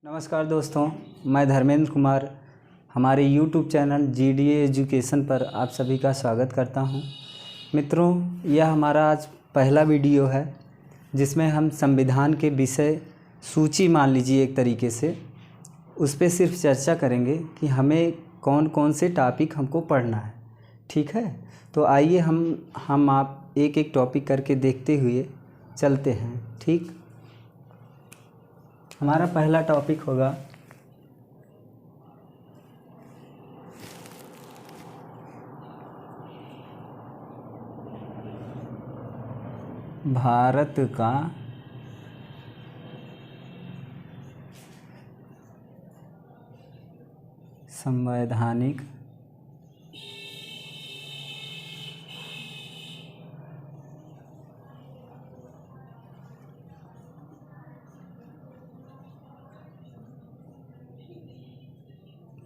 नमस्कार दोस्तों, मैं धर्मेंद्र कुमार हमारे YouTube चैनल GDA एजुकेशन पर आप सभी का स्वागत करता हूं। मित्रों, यह हमारा आज पहला वीडियो है जिसमें हम संविधान के विषय सूची मान लीजिए एक तरीके से उस पर सिर्फ चर्चा करेंगे कि हमें कौन कौन से टॉपिक हमको पढ़ना है। ठीक है, तो आइए हम आप एक एक टॉपिक करके देखते हुए चलते हैं। ठीक, हमारा पहला टॉपिक होगा भारत का संवैधानिक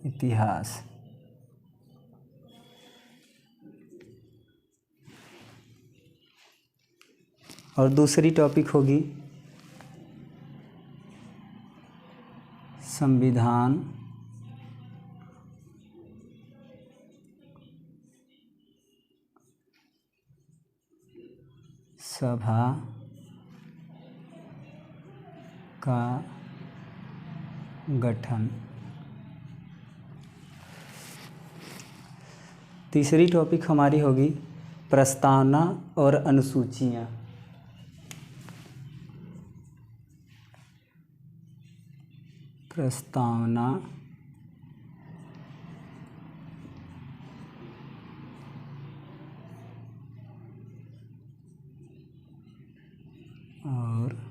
इतिहास। और दूसरी टॉपिक होगी संविधान सभा का गठन। तीसरी टॉपिक हमारी होगी प्रस्तावना और अनुसूचियाँ। प्रस्तावना और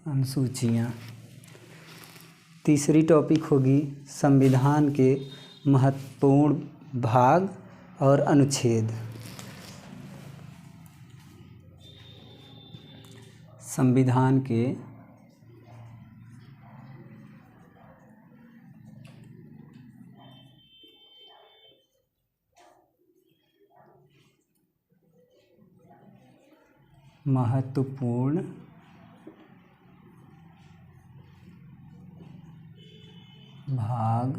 अनुसूचियाँ। तीसरी टॉपिक होगी संविधान के महत्वपूर्ण भाग और अनुच्छेद। संविधान के महत्वपूर्ण भाग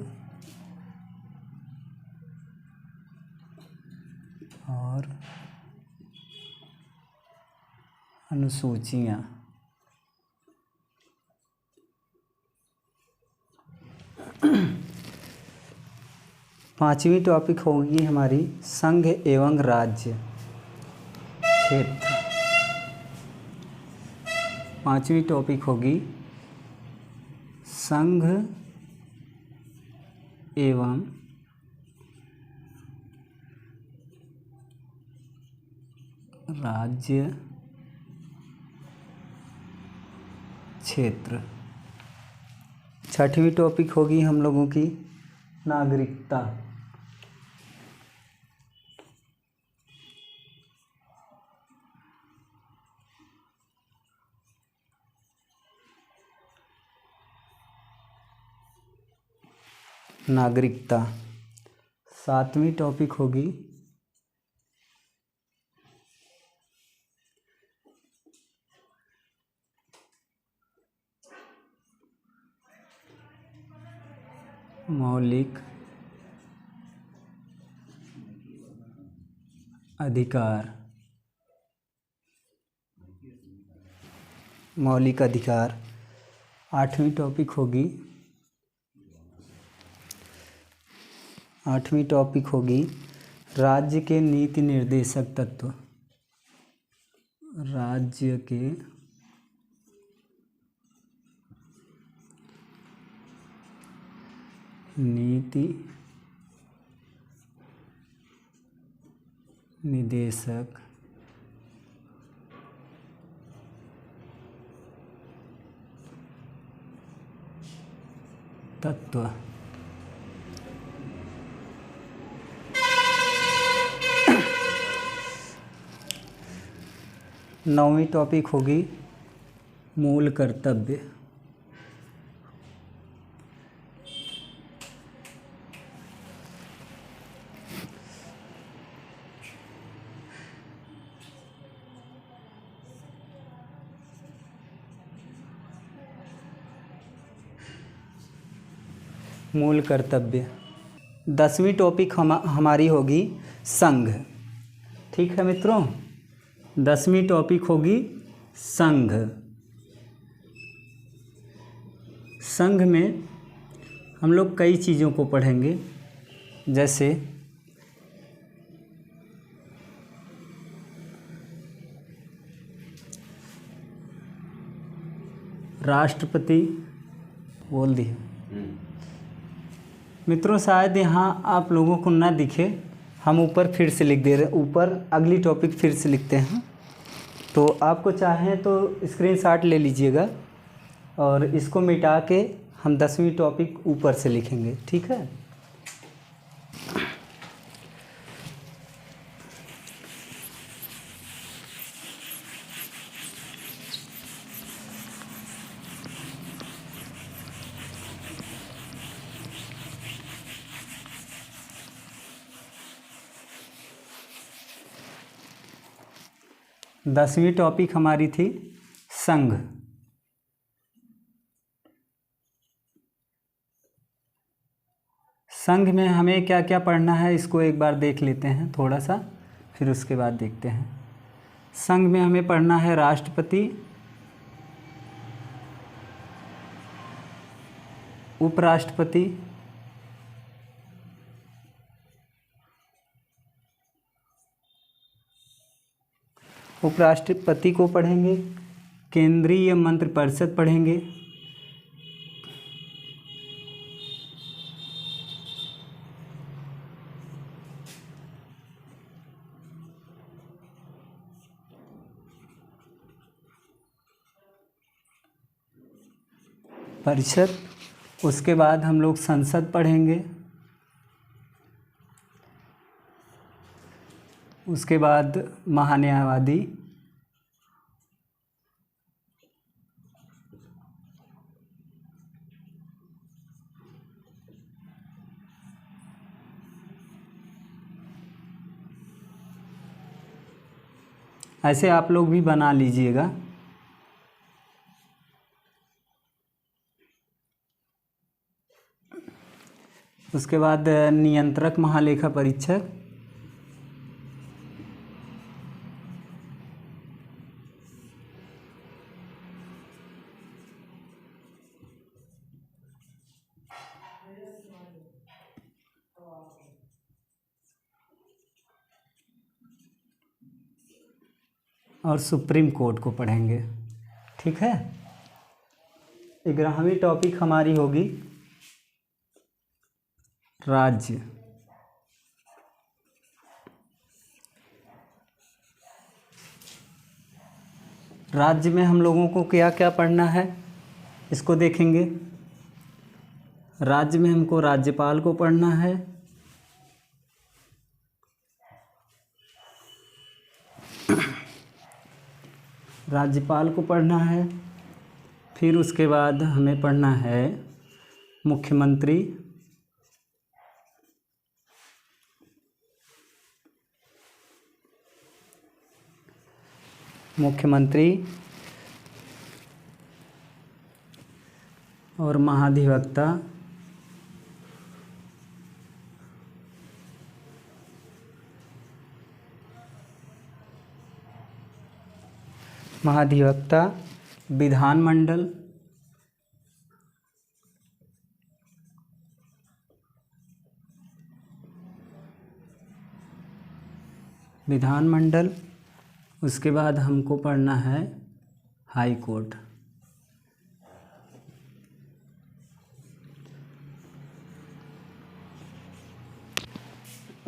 और अनुसूचियाँ। पांचवी टॉपिक होगी हमारी संघ एवं राज्य क्षेत्र। पांचवी टॉपिक होगी संघ एवं राज्य क्षेत्र। छठवीं टॉपिक होगी हम लोगों की नागरिकता। नागरिकता। सातवीं टॉपिक होगी मौलिक अधिकार। मौलिक अधिकार। आठवीं टॉपिक होगी राज्य के नीति निर्देशक तत्व। राज्य के नीति निर्देशक तत्व। नौवीं टॉपिक होगी मूल कर्तव्य। मूल कर्तव्य। 10वीं टॉपिक हमारी होगी संघ। ठीक है मित्रों, 10वीं टॉपिक होगी संघ। संघ में हम लोग कई चीज़ों को पढ़ेंगे, जैसे राष्ट्रपति बोल दिए। मित्रों शायद यहाँ आप लोगों को ना दिखे, हम ऊपर फिर से लिख दे रहे हैं, ऊपर अगली टॉपिक फिर से लिखते हैं। तो आपको चाहें तो स्क्रीनशॉट ले लीजिएगा और इसको मिटा के हम 10वीं टॉपिक ऊपर से लिखेंगे। ठीक है। दसवीं टॉपिक हमारी थी संघ। संघ में हमें क्या क्या पढ़ना है इसको एक बार देख लेते हैं थोड़ा सा, फिर उसके बाद देखते हैं। संघ में हमें पढ़ना है राष्ट्रपति, उपराष्ट्रपति, उपराष्ट्रपति को पढ़ेंगे, केंद्रीय मंत्रिपरिषद पढ़ेंगे, परिषद, उसके बाद हम लोग संसद पढ़ेंगे, उसके बाद महान्यायवादी, ऐसे आप लोग भी बना लीजिएगा। उसके बाद नियंत्रक महालेखा परीक्षक, और सुप्रीम कोर्ट को पढ़ेंगे। ठीक है। 11वीं टॉपिक हमारी होगी राज्य। राज्य में हम लोगों को क्या क्या पढ़ना है इसको देखेंगे। राज्य में हमको राज्यपाल को पढ़ना है, राज्यपाल को पढ़ना है, फिर उसके बाद हमें पढ़ना है मुख्यमंत्री, और महाधिवक्ता, विधानमंडल, उसके बाद हमको पढ़ना है हाई कोर्ट।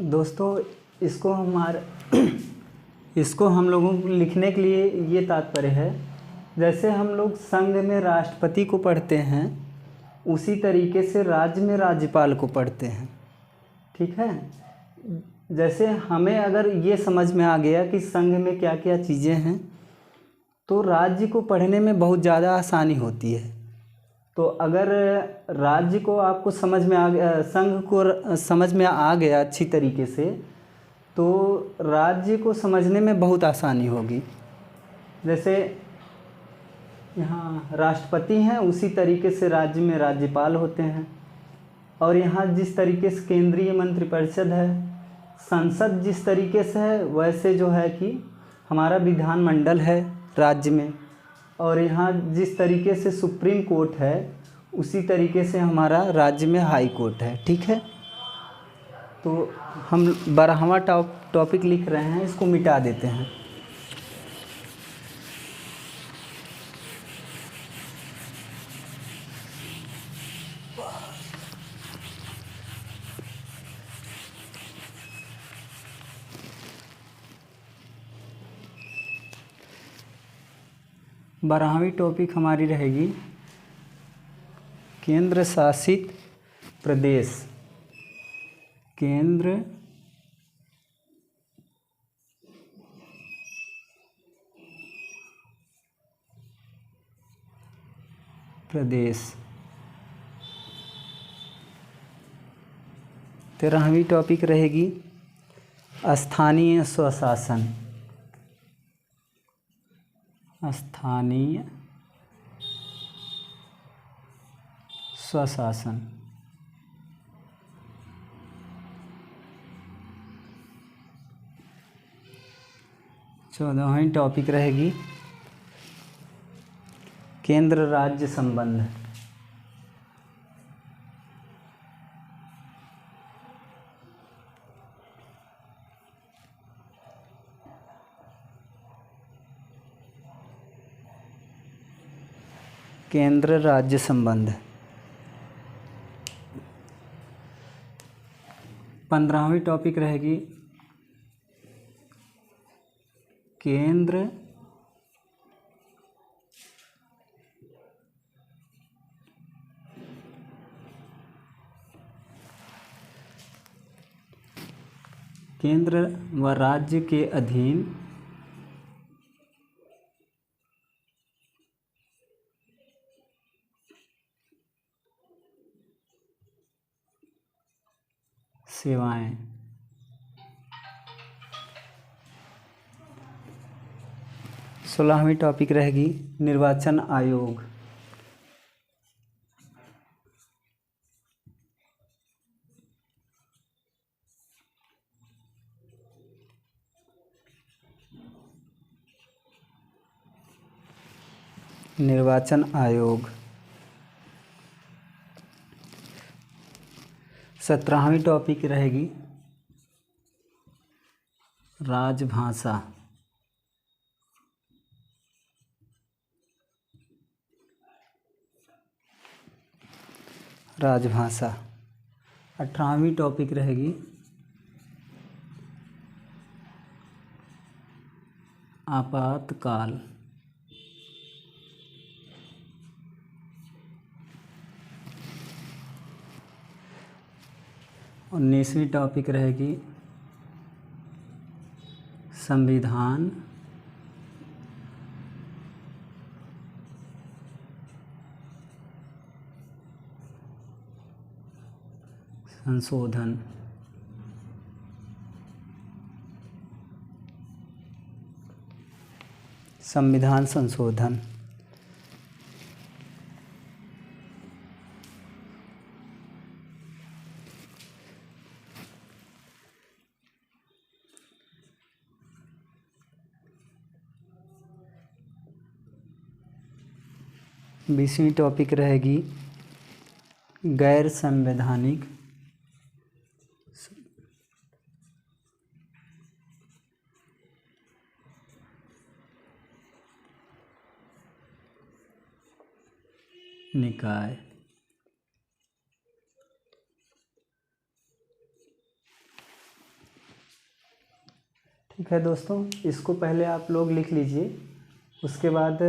दोस्तों इसको हम लोगों को लिखने के लिए ये तात्पर्य है, जैसे हम लोग संघ में राष्ट्रपति को पढ़ते हैं उसी तरीके से राज्य में राज्यपाल को पढ़ते हैं। ठीक है। जैसे हमें अगर ये समझ में आ गया कि संघ में क्या क्या चीज़ें हैं तो राज्य को पढ़ने में बहुत ज़्यादा आसानी होती है। तो अगर राज्य को आपको समझ में आ गया, संघ को समझ में आ गया अच्छी तरीके से, तो राज्य को समझने में बहुत आसानी होगी। जैसे यहाँ राष्ट्रपति हैं उसी तरीके से राज्य में राज्यपाल होते हैं। और यहाँ जिस तरीके से केंद्रीय मंत्रिपरिषद है, संसद जिस तरीके से है, वैसे जो है कि हमारा विधानमंडल है राज्य में, और यहाँ जिस तरीके से सुप्रीम कोर्ट है उसी तरीके से हमारा राज्य में हाई कोर्ट है। ठीक है, तो हम 12वां टॉपिक लिख रहे हैं, इसको मिटा देते हैं। बारहवीं टॉपिक हमारी रहेगी केंद्र शासित प्रदेश। केंद्र प्रदेश। 13वीं टॉपिक रहेगी स्थानीय स्वशासन। स्थानीय स्वशासन। 14वीं टॉपिक रहेगी केंद्र राज्य संबंध। केंद्र राज्य संबंध। 15वीं टॉपिक रहेगी केंद्र व राज्य के अधीन सेवाएं। 16वीं टॉपिक रहेगी निर्वाचन आयोग। निर्वाचन आयोग। 17वीं टॉपिक रहेगी राजभाषा। राजभाषा। 18वीं टॉपिक रहेगी आपातकाल। 19वीं टॉपिक रहेगी संविधान संशोधन। संविधान संशोधन। बीसवीं टॉपिक रहेगी गैर संवैधानिक निकाय। ठीक है दोस्तों, इसको पहले आप लोग लिख लीजिए, उसके बाद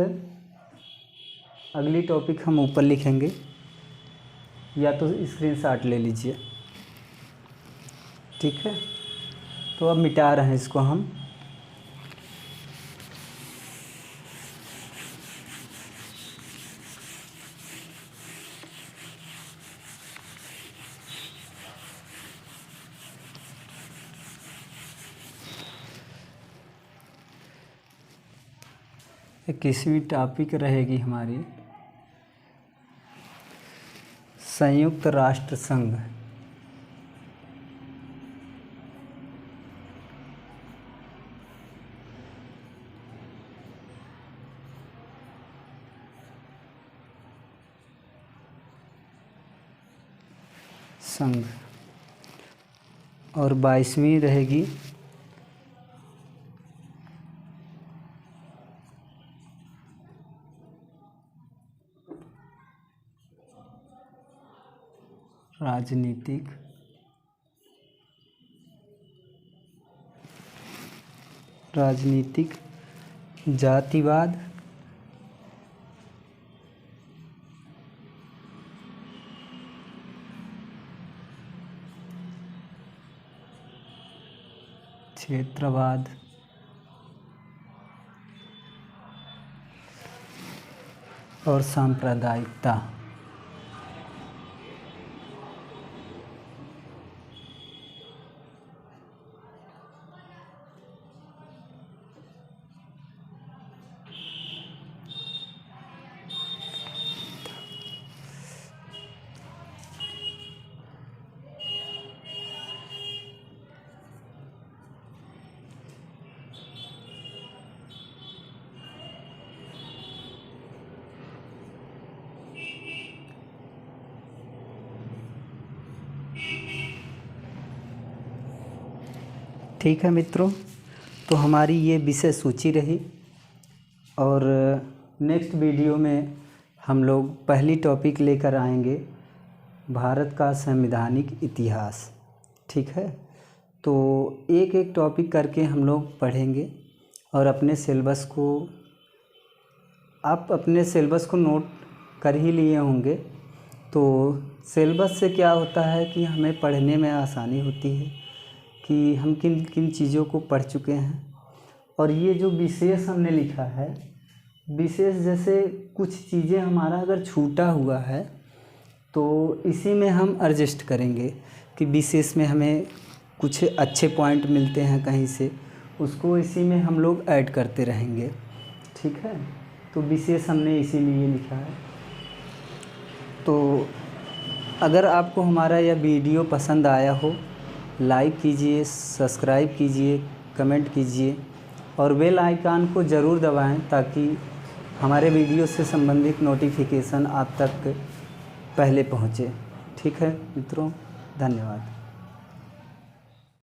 अगली टॉपिक हम ऊपर लिखेंगे, या तो स्क्रीनशॉट ले लीजिए। ठीक है, तो अब मिटा रहे हैं इसको हम। इक्कीसवीं टॉपिक रहेगी हमारी संयुक्त राष्ट्र संघ। संघ। और 22वीं रहेगी राजनीतिक जातिवाद क्षेत्रवाद और सांप्रदायिकता। ठीक है मित्रों, तो हमारी ये विषय सूची रही और नेक्स्ट वीडियो में हम लोग पहली टॉपिक लेकर आएंगे भारत का संवैधानिक इतिहास। ठीक है, तो एक एक टॉपिक करके हम लोग पढ़ेंगे और अपने सिलेबस को आप अपने सिलेबस को नोट कर ही लिए होंगे। तो सिलेबस से क्या होता है कि हमें पढ़ने में आसानी होती है कि हम किन किन चीज़ों को पढ़ चुके हैं। और ये जो विशेष हमने लिखा है, विशेष जैसे कुछ चीज़ें हमारा अगर छूटा हुआ है तो इसी में हम एडजस्ट करेंगे कि विशेष में हमें कुछ अच्छे पॉइंट मिलते हैं कहीं से, उसको इसी में हम लोग ऐड करते रहेंगे। ठीक है, तो विशेष हमने इसीलिए लिखा है। तो अगर आपको हमारा यह वीडियो पसंद आया हो, लाइक कीजिए, सब्सक्राइब कीजिए, कमेंट कीजिए और बेल आइकन को ज़रूर दबाएं ताकि हमारे वीडियो से संबंधित नोटिफिकेशन आप तक पहले पहुँचे। ठीक है मित्रों, धन्यवाद।